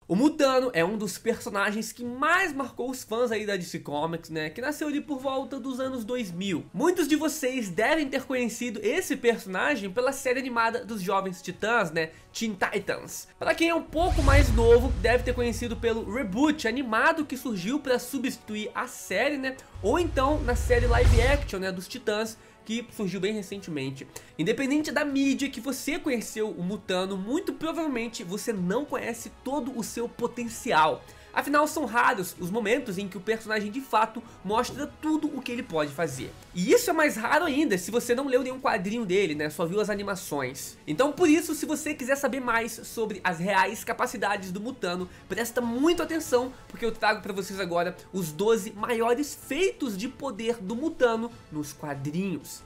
O Mutano é um dos personagens que mais marcou os fãs aí da DC Comics, né, que nasceu ali por volta dos anos 2000. Muitos de vocês devem ter conhecido esse personagem pela série animada dos Jovens Titãs, né, Teen Titans. Para quem é um pouco mais novo, deve ter conhecido pelo reboot animado que surgiu para substituir a série, né, ou então na série live action, né, dos Titãs, que surgiu bem recentemente. Independente da mídia que você conheceu o Mutano, muito provavelmente você não conhece todo o seu potencial. Afinal, são raros os momentos em que o personagem de fato mostra tudo o que ele pode fazer. E isso é mais raro ainda se você não leu nenhum quadrinho dele, né? Só viu as animações. Então, por isso, se você quiser saber mais sobre as reais capacidades do Mutano, presta muito atenção, porque eu trago para vocês agora os 12 maiores feitos de poder do Mutano nos quadrinhos.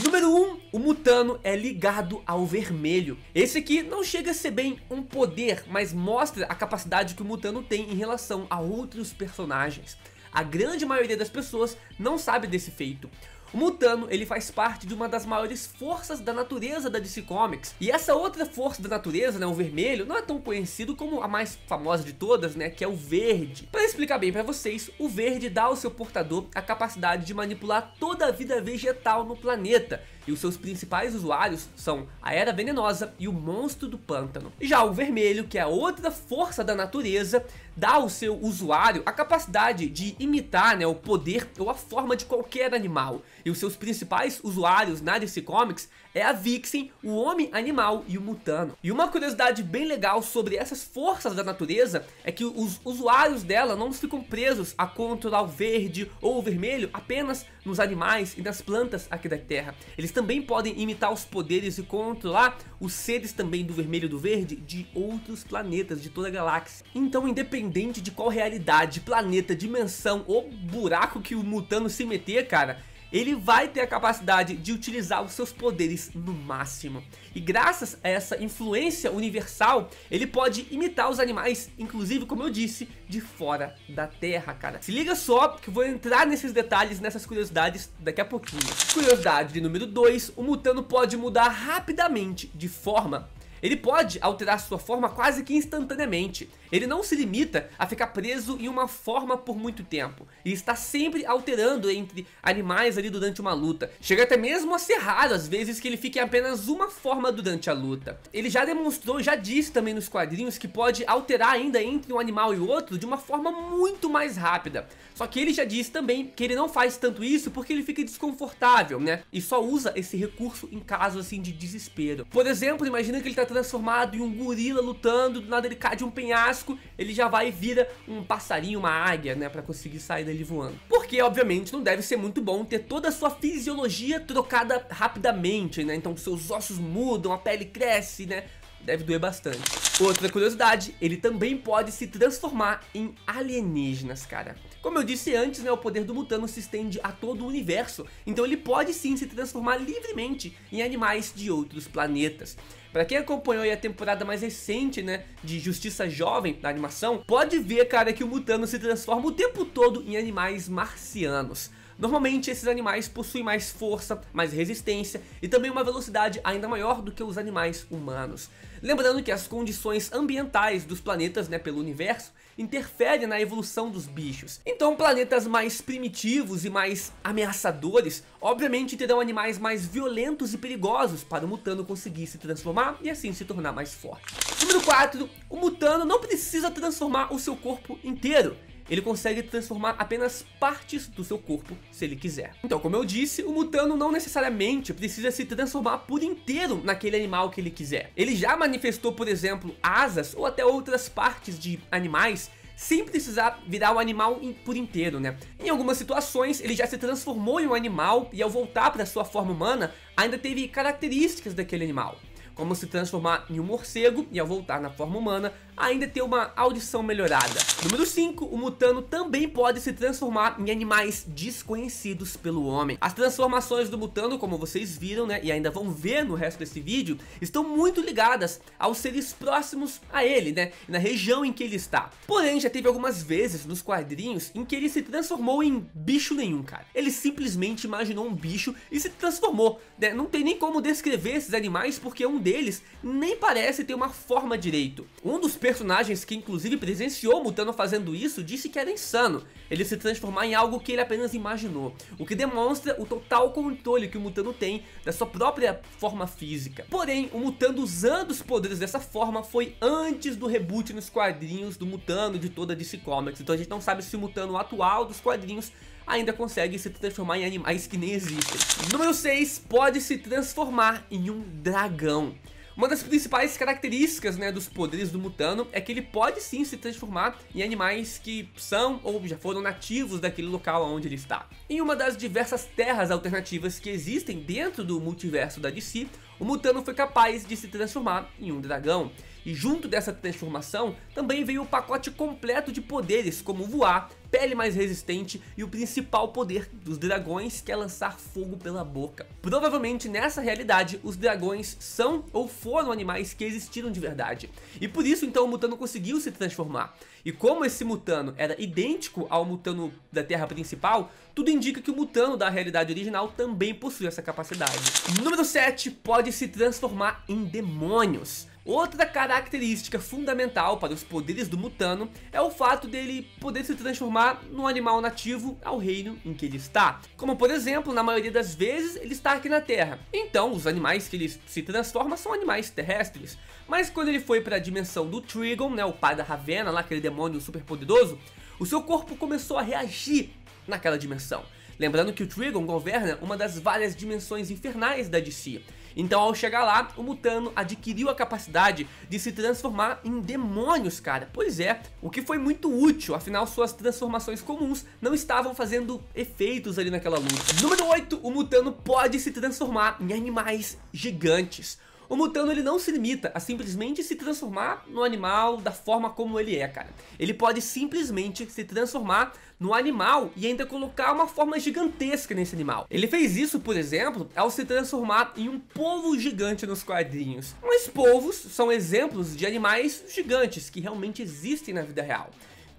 Número 1, o Mutano é ligado ao vermelho. Esse aqui não chega a ser bem um poder, mas mostra a capacidade que o Mutano tem em relação a outros personagens. A grande maioria das pessoas não sabe desse feito. O Mutano, ele faz parte de uma das maiores forças da natureza da DC Comics. E essa outra força da natureza, né, o vermelho, não é tão conhecido como a mais famosa de todas, né, que é o verde. Para explicar bem para vocês, o verde dá ao seu portador a capacidade de manipular toda a vida vegetal no planeta. E os seus principais usuários são a Era Venenosa e o Monstro do Pântano. Já o vermelho, que é a outra força da natureza, dá ao seu usuário a capacidade de imitar, né, o poder ou a forma de qualquer animal. E os seus principais usuários na DC Comics é a Vixen, o Homem-Animal e o Mutano. E uma curiosidade bem legal sobre essas forças da natureza é que os usuários dela não ficam presos a controlar o verde ou o vermelho apenas nos animais e nas plantas aqui da Terra. Eles também podem imitar os poderes e controlar os seres também do vermelho e do verde de outros planetas, de toda a galáxia. Então, independente de qual realidade, planeta, dimensão ou buraco que o Mutano se meter, cara, ele vai ter a capacidade de utilizar os seus poderes no máximo. E graças a essa influência universal, ele pode imitar os animais, inclusive, como eu disse, de fora da Terra, cara. Se liga só que eu vou entrar nesses detalhes, nessas curiosidades daqui a pouquinho. Curiosidade de número 2, o Mutano pode mudar rapidamente de forma. Ele pode alterar sua forma quase que instantaneamente. Ele não se limita a ficar preso em uma forma por muito tempo. Ele está sempre alterando entre animais ali durante uma luta. Chega até mesmo a ser raro às vezes que ele fique em apenas uma forma durante a luta. Ele já demonstrou, já disse também nos quadrinhos que pode alterar ainda entre um animal e outro de uma forma muito mais rápida. Só que ele já disse também que ele não faz tanto isso porque ele fica desconfortável, né? E só usa esse recurso em casos assim de desespero. Por exemplo, imagina que ele está transformado em um gorila lutando, do nada ele cai de um penhasco, ele já vai e vira um passarinho, uma águia, né, pra conseguir sair dali voando. Porque, obviamente, não deve ser muito bom ter toda a sua fisiologia trocada rapidamente, né, então seus ossos mudam, a pele cresce, né, deve doer bastante. Outra curiosidade, ele também pode se transformar em alienígenas, cara. Como eu disse antes, né, o poder do Mutano se estende a todo o universo, então ele pode sim se transformar livremente em animais de outros planetas. Pra quem acompanhou aí a temporada mais recente, né, de Justiça Jovem, da animação, pode ver, cara, que o Mutano se transforma o tempo todo em animais marcianos. Normalmente esses animais possuem mais força, mais resistência e também uma velocidade ainda maior do que os animais humanos. Lembrando que as condições ambientais dos planetas, né, pelo universo, interferem na evolução dos bichos. Então planetas mais primitivos e mais ameaçadores, obviamente terão animais mais violentos e perigosos para o Mutano conseguir se transformar e assim se tornar mais forte. Número 4, o Mutano não precisa transformar o seu corpo inteiro. Ele consegue transformar apenas partes do seu corpo, se ele quiser. Então, como eu disse, o Mutano não necessariamente precisa se transformar por inteiro naquele animal que ele quiser. Ele já manifestou, por exemplo, asas ou até outras partes de animais sem precisar virar um animal por inteiro, né? Em algumas situações, ele já se transformou em um animal e ao voltar para sua forma humana, ainda teve características daquele animal. como se transformar em um morcego e ao voltar na forma humana, ainda ter uma audição melhorada. Número 5, o Mutano também pode se transformar em animais desconhecidos pelo homem. As transformações do Mutano, como vocês viram, né, e ainda vão ver no resto desse vídeo, estão muito ligadas aos seres próximos a ele, né, na região em que ele está. Porém, já teve algumas vezes nos quadrinhos em que ele se transformou em bicho nenhum, cara. Ele simplesmente imaginou um bicho e se transformou, né? Não tem nem como descrever esses animais porque um deles nem parece ter uma forma direito. Um dos personagens que inclusive presenciou o Mutano fazendo isso disse que era insano ele se transformar em algo que ele apenas imaginou, o que demonstra o total controle que o Mutano tem da sua própria forma física. Porém, o Mutano usando os poderes dessa forma foi antes do reboot nos quadrinhos do Mutano de toda a DC Comics, então a gente não sabe se o Mutano atual dos quadrinhos ainda consegue se transformar em animais que nem existem. Número 6, pode se transformar em um dragão. Uma das principais características, né, dos poderes do Mutano é que ele pode sim se transformar em animais que são ou já foram nativos daquele local onde ele está. Em uma das diversas terras alternativas que existem dentro do multiverso da DC, o Mutano foi capaz de se transformar em um dragão. E junto dessa transformação também veio o pacote completo de poderes, como voar, pele mais resistente e o principal poder dos dragões, que é lançar fogo pela boca. Provavelmente nessa realidade os dragões são ou foram animais que existiram de verdade. E por isso então o Mutano conseguiu se transformar. E como esse Mutano era idêntico ao Mutano da Terra principal, tudo indica que o Mutano da realidade original também possui essa capacidade. Número 7, pode se transformar em demônios. Outra característica fundamental para os poderes do Mutano é o fato dele poder se transformar num animal nativo ao reino em que ele está. Como por exemplo, na maioria das vezes ele está aqui na Terra. Então os animais que ele se transforma são animais terrestres. Mas quando ele foi para a dimensão do Trigon, né, o pai da Ravenna, lá, aquele demônio super poderoso, o seu corpo começou a reagir naquela dimensão. Lembrando que o Trigon governa uma das várias dimensões infernais da DC. Então ao chegar lá, o Mutano adquiriu a capacidade de se transformar em demônios, cara. Pois é, o que foi muito útil, afinal suas transformações comuns não estavam fazendo efeitos ali naquela luta. Número 8, o Mutano pode se transformar em animais gigantes. O Mutano ele não se limita a simplesmente se transformar no animal da forma como ele é, cara. Ele pode simplesmente se transformar no animal e ainda colocar uma forma gigantesca nesse animal. Ele fez isso, por exemplo, ao se transformar em um polvo gigante nos quadrinhos. Mas polvos são exemplos de animais gigantes que realmente existem na vida real.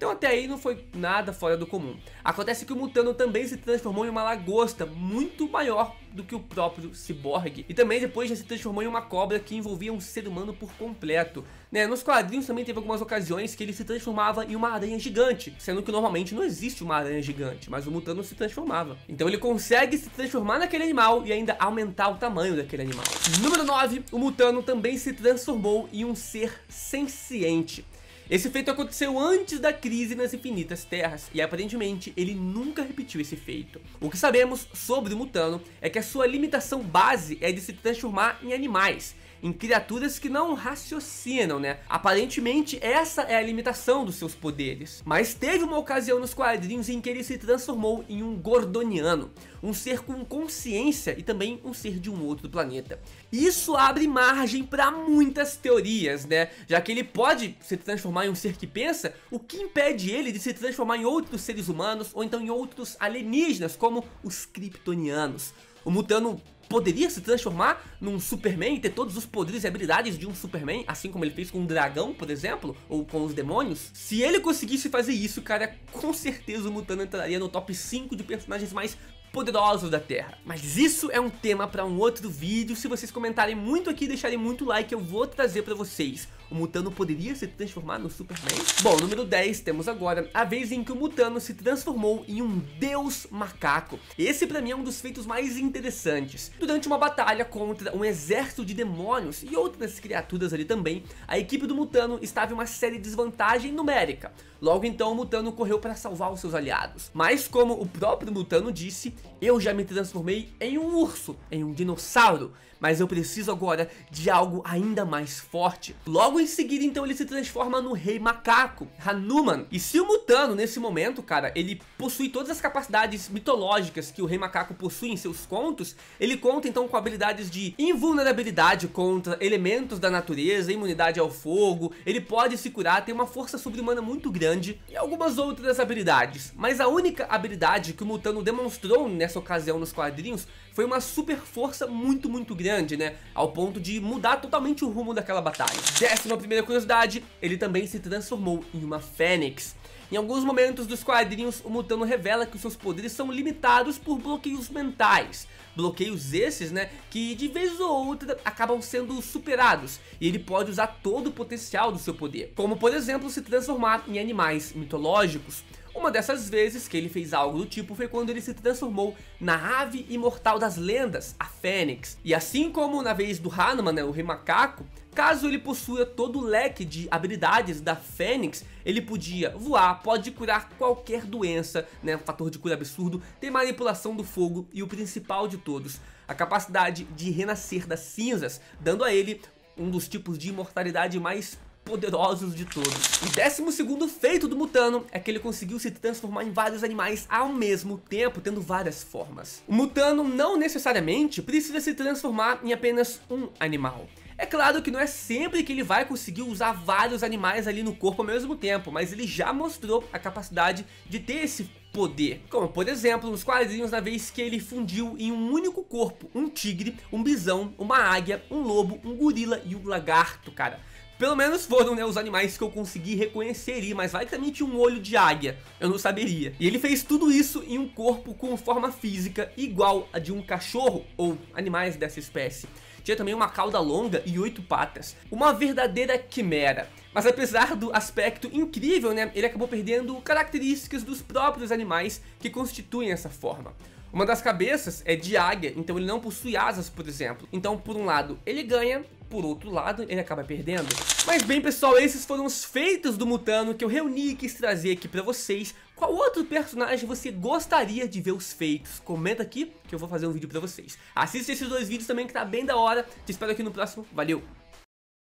Então até aí não foi nada fora do comum. Acontece que o Mutano também se transformou em uma lagosta muito maior do que o próprio Cyborg. E também depois já se transformou em uma cobra que envolvia um ser humano por completo, né? Nos quadrinhos também teve algumas ocasiões que ele se transformava em uma aranha gigante, sendo que normalmente não existe uma aranha gigante, mas o Mutano se transformava. Então ele consegue se transformar naquele animal e ainda aumentar o tamanho daquele animal. Número 9, o Mutano também se transformou em um ser senciente. Esse feito aconteceu antes da crise nas Infinitas Terras e aparentemente ele nunca repetiu esse feito. O que sabemos sobre o Mutano é que a sua limitação base é de se transformar em animais, em criaturas que não raciocinam, né? Aparentemente essa é a limitação dos seus poderes. Mas teve uma ocasião nos quadrinhos em que ele se transformou em um Gordoniano, um ser com consciência e também um ser de um outro planeta. Isso abre margem para muitas teorias, né? Já que ele pode se transformar em um ser que pensa, o que impede ele de se transformar em outros seres humanos ou então em outros alienígenas, como os Kryptonianos. O Mutano poderia se transformar num Superman e ter todos os poderes e habilidades de um Superman, assim como ele fez com um dragão, por exemplo, ou com os demônios. Se ele conseguisse fazer isso, cara, com certeza o Mutano entraria no top 5 de personagens mais poderosos da Terra. Mas isso é um tema para um outro vídeo. Se vocês comentarem muito aqui e deixarem muito like, eu vou trazer para vocês. O Mutano poderia se transformar no Superman? Bom, número 10, temos agora a vez em que o Mutano se transformou em um deus macaco. Esse pra mim é um dos feitos mais interessantes. Durante uma batalha contra um exército de demônios e outras criaturas ali também, a equipe do Mutano estava em uma séria desvantagem numérica. Logo então o Mutano correu para salvar os seus aliados. Mas como o próprio Mutano disse, eu já me transformei em um urso, em um dinossauro, mas eu preciso agora de algo ainda mais forte. Logo em seguida, então, ele se transforma no Rei Macaco, Hanuman. E se o Mutano, nesse momento, cara, ele possui todas as capacidades mitológicas que o Rei Macaco possui em seus contos, ele conta, então, com habilidades de invulnerabilidade contra elementos da natureza, imunidade ao fogo, ele pode se curar, tem uma força sobre-humana muito grande e algumas outras habilidades. Mas a única habilidade que o Mutano demonstrou nessa ocasião nos quadrinhos foi uma super força muito grande, né? Ao ponto de mudar totalmente o rumo daquela batalha. 11ª curiosidade, ele também se transformou em uma fênix. Em alguns momentos dos quadrinhos, o Mutano revela que os seus poderes são limitados por bloqueios mentais. Bloqueios esses, né, que de vez ou outra acabam sendo superados, e ele pode usar todo o potencial do seu poder, como por exemplo se transformar em animais mitológicos. Uma dessas vezes que ele fez algo do tipo foi quando ele se transformou na ave imortal das lendas, a Fênix. E assim como na vez do Hanuman, né, o Rei Macaco, caso ele possua todo o leque de habilidades da Fênix, ele podia voar, pode curar qualquer doença, né, um fator de cura absurdo, tem manipulação do fogo e o principal de todos, a capacidade de renascer das cinzas, dando a ele um dos tipos de imortalidade mais poderosos de todos. O 12º feito do Mutano é que ele conseguiu se transformar em vários animais ao mesmo tempo, tendo várias formas. O Mutano não necessariamente precisa se transformar em apenas um animal. É claro que não é sempre que ele vai conseguir usar vários animais ali no corpo ao mesmo tempo, mas ele já mostrou a capacidade de ter esse poder, como por exemplo nos quadrinhos na vez que ele fundiu em um único corpo um tigre, um bisão, uma águia, um lobo, um gorila e um lagarto, cara. Pelo menos foram, né, os animais que eu consegui reconhecer, mas vai que também tinha um olho de águia, eu não saberia. E ele fez tudo isso em um corpo com forma física igual a de um cachorro ou animais dessa espécie. Tinha também uma cauda longa e 8 patas, uma verdadeira quimera. Mas apesar do aspecto incrível, né, ele acabou perdendo características dos próprios animais que constituem essa forma. Uma das cabeças é de águia, então ele não possui asas, por exemplo. Então, por um lado, ele ganha, por outro lado, ele acaba perdendo. Mas bem, pessoal, esses foram os feitos do Mutano que eu reuni e quis trazer aqui pra vocês. Qual outro personagem você gostaria de ver os feitos? Comenta aqui que eu vou fazer um vídeo pra vocês. Assista esses 2 vídeos também que tá bem da hora. Te espero aqui no próximo. Valeu!